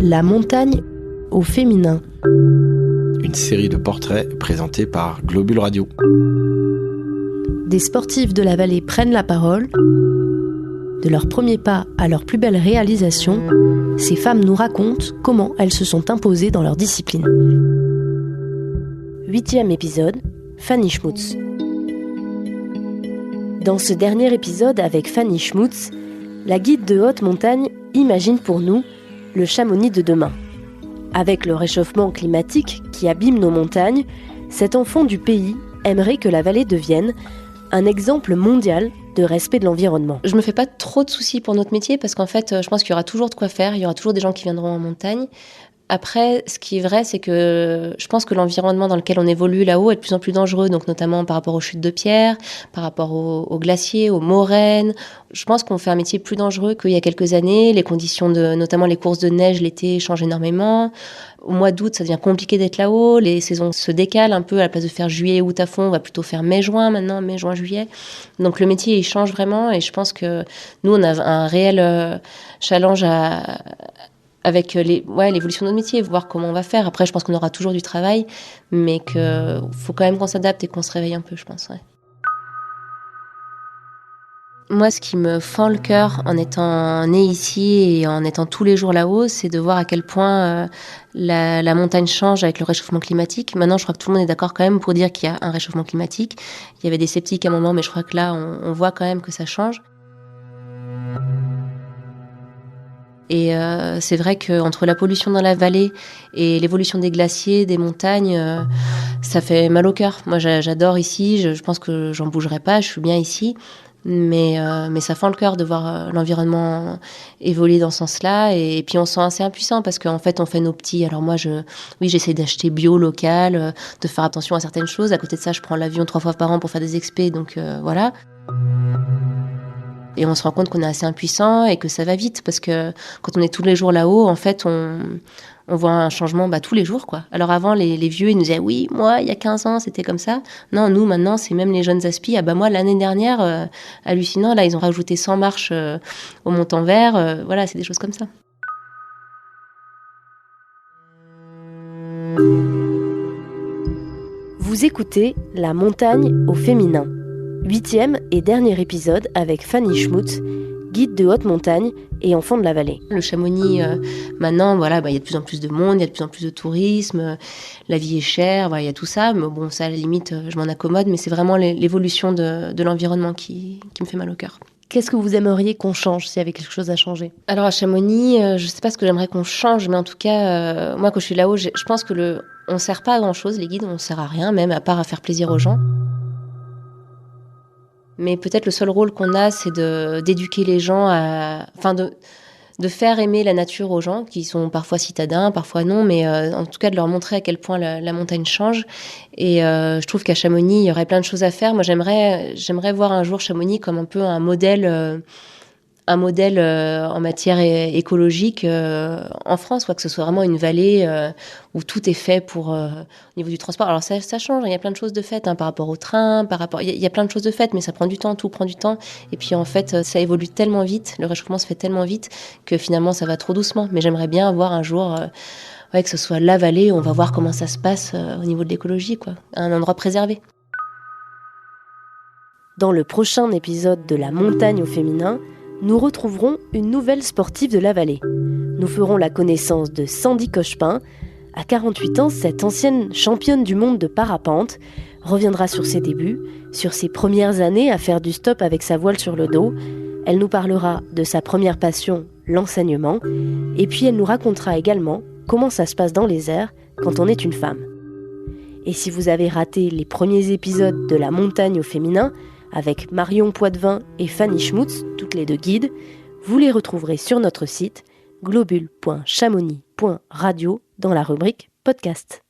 La montagne au féminin. Une série de portraits présentés par Globule Radio. Des sportifs de la vallée prennent la parole. De leurs premiers pas à leurs plus belles réalisations, ces femmes nous racontent comment elles se sont imposées dans leur discipline. 8e épisode, Fanny Schmutz. Dans ce dernier épisode avec Fanny Schmutz, la guide de haute montagne imagine pour nous le Chamonix de demain. Avec le réchauffement climatique qui abîme nos montagnes, cet enfant du pays aimerait que la vallée devienne un exemple mondial de respect de l'environnement. Je me fais pas trop de soucis pour notre métier parce qu'en fait, je pense qu'il y aura toujours de quoi faire, il y aura toujours des gens qui viendront en montagne. Après, ce qui est vrai, c'est que je pense que l'environnement dans lequel on évolue là-haut est de plus en plus dangereux, donc notamment par rapport aux chutes de pierre, par rapport aux glaciers, aux moraines. Je pense qu'on fait un métier plus dangereux qu'il y a quelques années. Les conditions notamment les courses de neige l'été changent énormément. Au mois d'août, ça devient compliqué d'être là-haut. Les saisons se décalent un peu. À la place de faire juillet, août à fond, on va plutôt faire mai-juin maintenant, mai-juin, juillet. Donc le métier, il change vraiment et je pense que nous, on a un réel challenge avec l'évolution de notre métier, voir comment on va faire. Après, je pense qu'on aura toujours du travail, mais qu'il faut quand même qu'on s'adapte et qu'on se réveille un peu, je pense. Ouais. Moi, ce qui me fend le cœur en étant née ici et en étant tous les jours là-haut, c'est de voir à quel point la montagne change avec le réchauffement climatique. Maintenant, je crois que tout le monde est d'accord quand même pour dire qu'il y a un réchauffement climatique. Il y avait des sceptiques à un moment, mais je crois que là, on voit quand même que ça change. Et c'est vrai qu'entre la pollution dans la vallée et l'évolution des glaciers, des montagnes, ça fait mal au cœur. Moi, j'adore ici, je pense que j'en bougerai pas, je suis bien ici. Mais ça fend le cœur de voir l'environnement évoluer dans ce sens-là. Et puis on se sent assez impuissant parce qu'en fait, on fait nos petits. Alors moi, j'essaie d'acheter bio, local, de faire attention à certaines choses. À côté de ça, je prends l'avion 3 fois par an pour faire des expés, donc voilà. Et on se rend compte qu'on est assez impuissant et que ça va vite parce que quand on est tous les jours là-haut, en fait, on voit un changement tous les jours, quoi. Alors avant, les vieux, ils nous disaient « Oui, moi, il y a 15 ans, c'était comme ça. » Non, nous, maintenant, c'est même les jeunes aspi. Ah bah moi, l'année dernière, hallucinant, là, ils ont rajouté 100 marches au Montant-Vert. Voilà, c'est des choses comme ça. Vous écoutez La montagne au féminin. 8e et dernier épisode avec Fanny Schmutz, guide de haute montagne et enfant de la vallée. Le Chamonix, maintenant, voilà, il y a de plus en plus de monde, il y a de plus en plus de tourisme, la vie est chère, il y a tout ça. Mais bon, ça, à la limite, je m'en accommode, mais c'est vraiment l'évolution de l'environnement qui me fait mal au cœur. Qu'est-ce que vous aimeriez qu'on change, s'il y avait quelque chose à changer ? Alors à Chamonix, je ne sais pas ce que j'aimerais qu'on change, mais en tout cas, moi, quand je suis là-haut, je pense que on ne sert pas à grand-chose, les guides, on ne sert à rien, même à part à faire plaisir aux gens. Mais peut-être le seul rôle qu'on a, c'est d'éduquer les gens de faire aimer la nature aux gens, qui sont parfois citadins, parfois non, mais en tout cas de leur montrer à quel point la montagne change. Et je trouve qu'à Chamonix, il y aurait plein de choses à faire. Moi, j'aimerais voir un jour Chamonix comme un peu un modèle en matière écologique en France, que ce soit vraiment une vallée où tout est fait pour au niveau du transport. Alors ça change, il y a plein de choses de faites par rapport au train, il y a plein de choses de faites, mais ça prend du temps, tout prend du temps. Et puis en fait, ça évolue tellement vite, le réchauffement se fait tellement vite que finalement ça va trop doucement. Mais j'aimerais bien avoir un jour que ce soit la vallée où on va voir comment ça se passe au niveau de l'écologie, un endroit préservé. Dans le prochain épisode de La montagne au féminin, nous retrouverons une nouvelle sportive de la vallée. Nous ferons la connaissance de Sandy Cochepin. À 48 ans, cette ancienne championne du monde de parapente reviendra sur ses débuts, sur ses premières années à faire du stop avec sa voile sur le dos. Elle nous parlera de sa première passion, l'enseignement. Et puis elle nous racontera également comment ça se passe dans les airs quand on est une femme. Et si vous avez raté les premiers épisodes de La montagne au féminin, avec Marion Poitvin et Fanny Schmutz, toutes les deux guides, vous les retrouverez sur notre site globule.chamonix.radio dans la rubrique podcast.